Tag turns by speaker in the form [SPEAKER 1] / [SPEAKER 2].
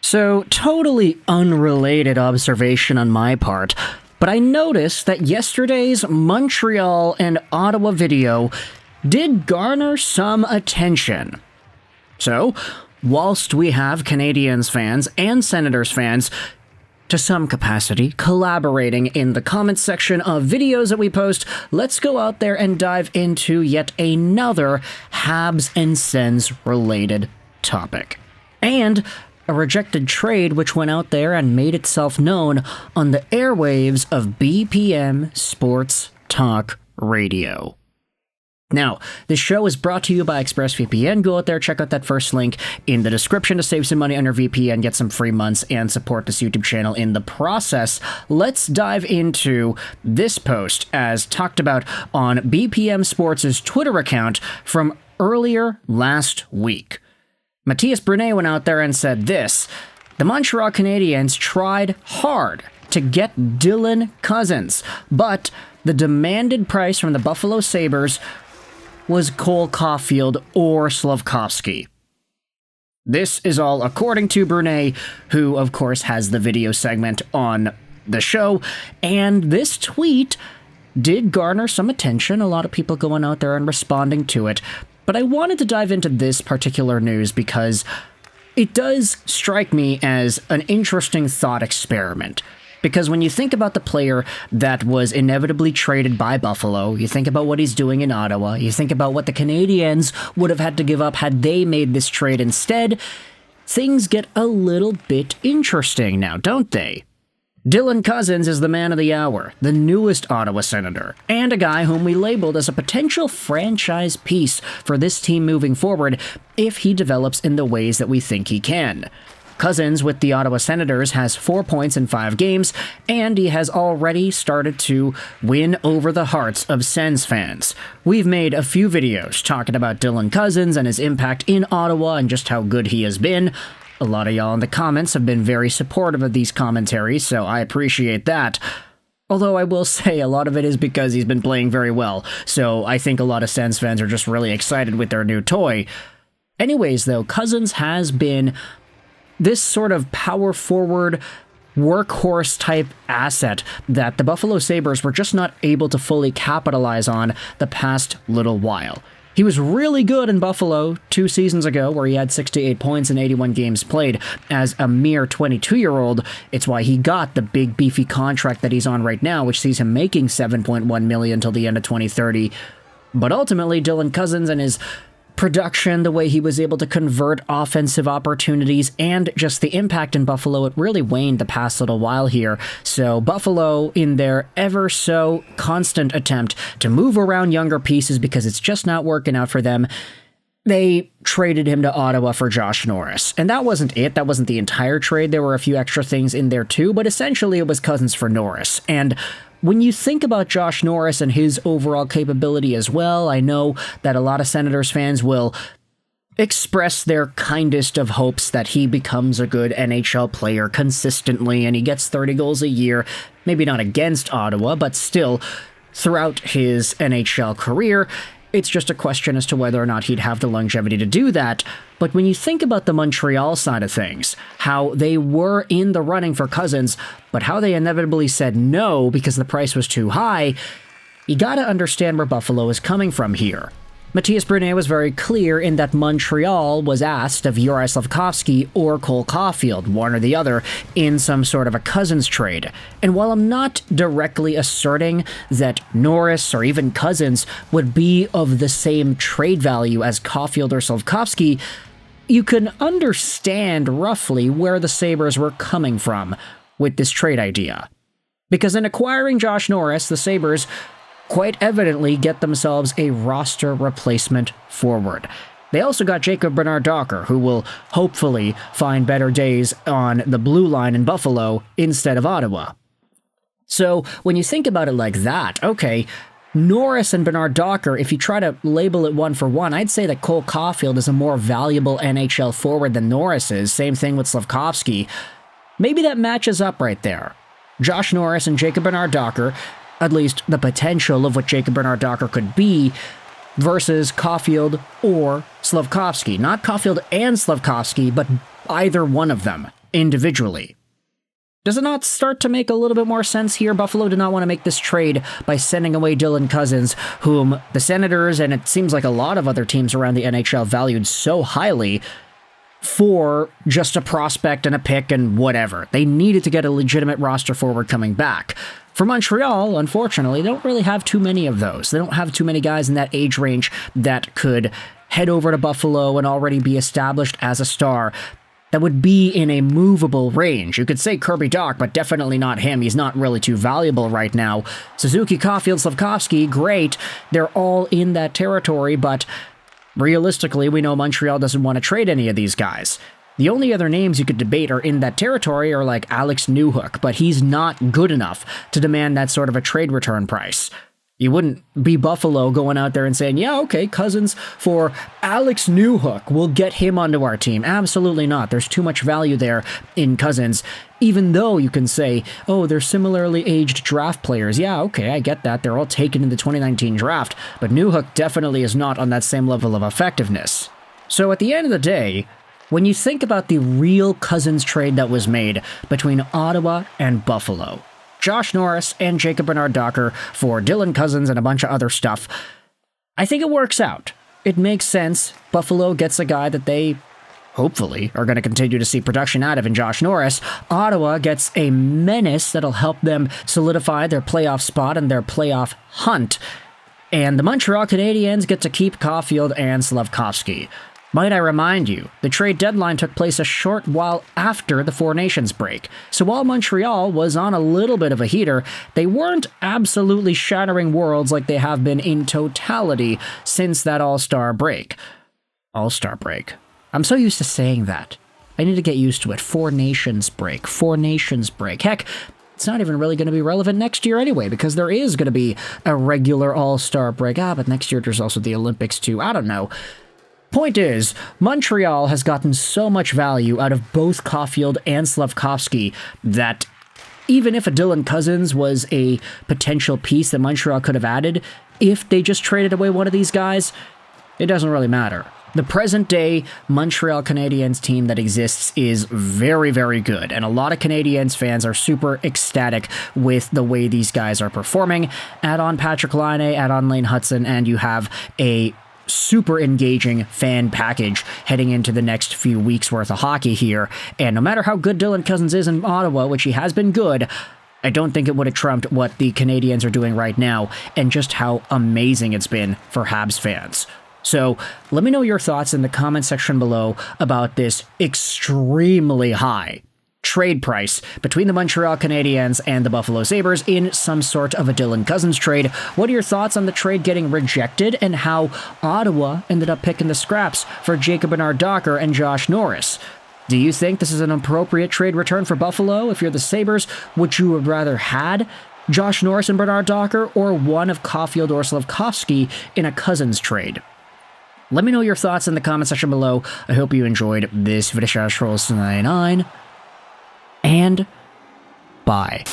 [SPEAKER 1] So, totally unrelated observation on my part, but I noticed that yesterday's Montreal and Ottawa video did garner some attention. So, whilst we have Canadiens fans and Senators fans, to some capacity, collaborating in the comments section of videos that we post, let's go out there and dive into yet another Habs and Sens related topic. And a rejected trade which went out there and made itself known on the airwaves of BPM Sports Talk Radio. Now, this show is brought to you by ExpressVPN. Go out there, check out that first link in the description to save some money on your VPN, get some free months, and support this YouTube channel in the process. Let's dive into this post as talked about on BPM Sports' Twitter account from earlier last week. Matthias Brunet went out there and said this: the Montreal Canadiens tried hard to get Dylan Cozens, but the demanded price from the Buffalo Sabres was Cole Caufield or Slafkovsky. This is all according to Brunet, who of course has the video segment on the show, and this tweet did garner some attention, a lot of people going out there and responding to it, but I wanted to dive into this particular news because it does strike me as an interesting thought experiment. Because when you think about the player that was inevitably traded by Buffalo, you think about what he's doing in Ottawa, you think about what the Canadiens would have had to give up had they made this trade instead, things get a little bit interesting now, don't they? Dylan Cozens is the man of the hour, the newest Ottawa Senator, and a guy whom we labeled as a potential franchise piece for this team moving forward if he develops in the ways that we think he can. Cozens with the Ottawa Senators has 4 points in 5 games, and he has already started to win over the hearts of Sens fans. We've made a few videos talking about Dylan Cozens and his impact in Ottawa and just how good he has been. A lot of y'all in the comments have been very supportive of these commentaries, so I appreciate that. Although I will say a lot of it is because he's been playing very well, so I think a lot of Sens fans are just really excited with their new toy. Anyways, though, Cozens has been this sort of power forward, workhorse type asset that the Buffalo Sabres were just not able to fully capitalize on the past little while. He was really good in Buffalo 2 seasons ago, where he had 68 points in 81 games played as a mere 22-year-old. It's why he got the big beefy contract that he's on right now, which sees him making $7.1 million till the end of 2030. But ultimately, Dylan Cozens and his production, the way he was able to convert offensive opportunities, and just the impact in Buffalo, it really waned the past little while here. So Buffalo, in their ever so constant attempt to move around younger pieces because it's just not working out for them, they traded him to Ottawa for Josh Norris. And that wasn't it. That wasn't the entire trade. There were a few extra things in there too, but essentially it was Cozens for Norris. And when you think about Josh Norris and his overall capability as well, I know that a lot of Senators fans will express their kindest of hopes that he becomes a good NHL player consistently and he gets 30 goals a year, maybe not against Ottawa, but still throughout his NHL career. It's just a question as to whether or not he'd have the longevity to do that. But when you think about the Montreal side of things, how they were in the running for Cozens, but how they inevitably said no because the price was too high, you gotta understand where Buffalo is coming from here. Matthias Brunet was very clear in that Montreal was asked of Juraj Slafkovsky or Cole Caufield, one or the other, in some sort of a Cozens trade. And while I'm not directly asserting that Norris or even Cozens would be of the same trade value as Caufield or Slafkovsky, you can understand roughly where the Sabres were coming from with this trade idea. Because in acquiring Josh Norris, the Sabres quite evidently get themselves a roster replacement forward. They also got Jacob Bernard-Docker, who will hopefully find better days on the blue line in Buffalo instead of Ottawa. So when you think about it like that, okay, Norris and Bernard-Docker, if you try to label it one for one, I'd say that Cole Caufield is a more valuable NHL forward than Norris is. Same thing with Slafkovsky. Maybe that matches up right there. Josh Norris and Jacob Bernard-Docker, at least the potential of what Jacob Bernard-Docker could be, versus Caufield or Slafkovsky. Not Caufield and Slafkovsky, but either one of them individually. Does it not start to make a little bit more sense here? Buffalo did not want to make this trade by sending away Dylan Cozens, whom the Senators and it seems like a lot of other teams around the NHL valued so highly, for just a prospect and a pick and whatever. They needed to get a legitimate roster forward coming back. For Montreal, unfortunately, they don't really have too many of those. They don't have too many guys in that age range that could head over to Buffalo and already be established as a star. That would be in a movable range. You could say Kirby Dach, but definitely not him. He's not really too valuable right now. Suzuki, Caufield, Slafkovsky, great. They're all in that territory, but realistically, we know Montreal doesn't want to trade any of these guys. The only other names you could debate are in that territory are like Alex Newhook, but he's not good enough to demand that sort of a trade return price. You wouldn't be Buffalo going out there and saying, yeah, okay, Cozens for Alex Newhook, we'll get him onto our team. Absolutely not. There's too much value there in Cozens, even though you can say, oh, they're similarly aged draft players. Yeah, okay, I get that. They're all taken in the 2019 draft, but Newhook definitely is not on that same level of effectiveness. So at the end of the day, when you think about the real Cozens trade that was made between Ottawa and Buffalo, Josh Norris and Jacob Bernard-Docker for Dylan Cozens and a bunch of other stuff, I think it works out. It makes sense. Buffalo gets a guy that they hopefully are going to continue to see production out of in Josh Norris. Ottawa gets a menace that'll help them solidify their playoff spot and their playoff hunt. And the Montreal Canadiens get to keep Caufield and Slafkovsky. Might I remind you, the trade deadline took place a short while after the Four Nations break, so while Montreal was on a little bit of a heater, they weren't absolutely shattering worlds like they have been in totality since that All-Star break. All-Star break. I'm so used to saying that. I need to get used to it. Four Nations break. Four Nations break. Heck, it's not even really going to be relevant next year anyway, because there is going to be a regular All-Star break. But next year there's also the Olympics too. I don't know. Point is, Montreal has gotten so much value out of both Caufield and Slafkovsky that even if a Dylan Cozens was a potential piece that Montreal could have added, if they just traded away one of these guys, it doesn't really matter. The present-day Montreal Canadiens team that exists is very, very good, and a lot of Canadiens fans are super ecstatic with the way these guys are performing. Add on Patrick Laine, add on Lane Hutson, and you have a super engaging fan package heading into the next few weeks worth of hockey here. And no matter how good Dylan Cozens is in Ottawa, which he has been good, I don't think it would have trumped what the Canadiens are doing right now and just how amazing it's been for Habs fans. So let me know your thoughts in the comment section below about this extremely high trade price between the Montreal Canadiens and the Buffalo Sabres in some sort of a Dylan Cozens trade. What are your thoughts on the trade getting rejected and how Ottawa ended up picking the scraps for Jacob Bernard-Docker and Josh Norris? Do you think this is an appropriate trade return for Buffalo? If you're the Sabres, would you have rather had Josh Norris and Bernard-Docker or one of Caufield or Slafkovsky in a Cozens trade? Let me know your thoughts in the comment section below. I hope you enjoyed this video. And bye.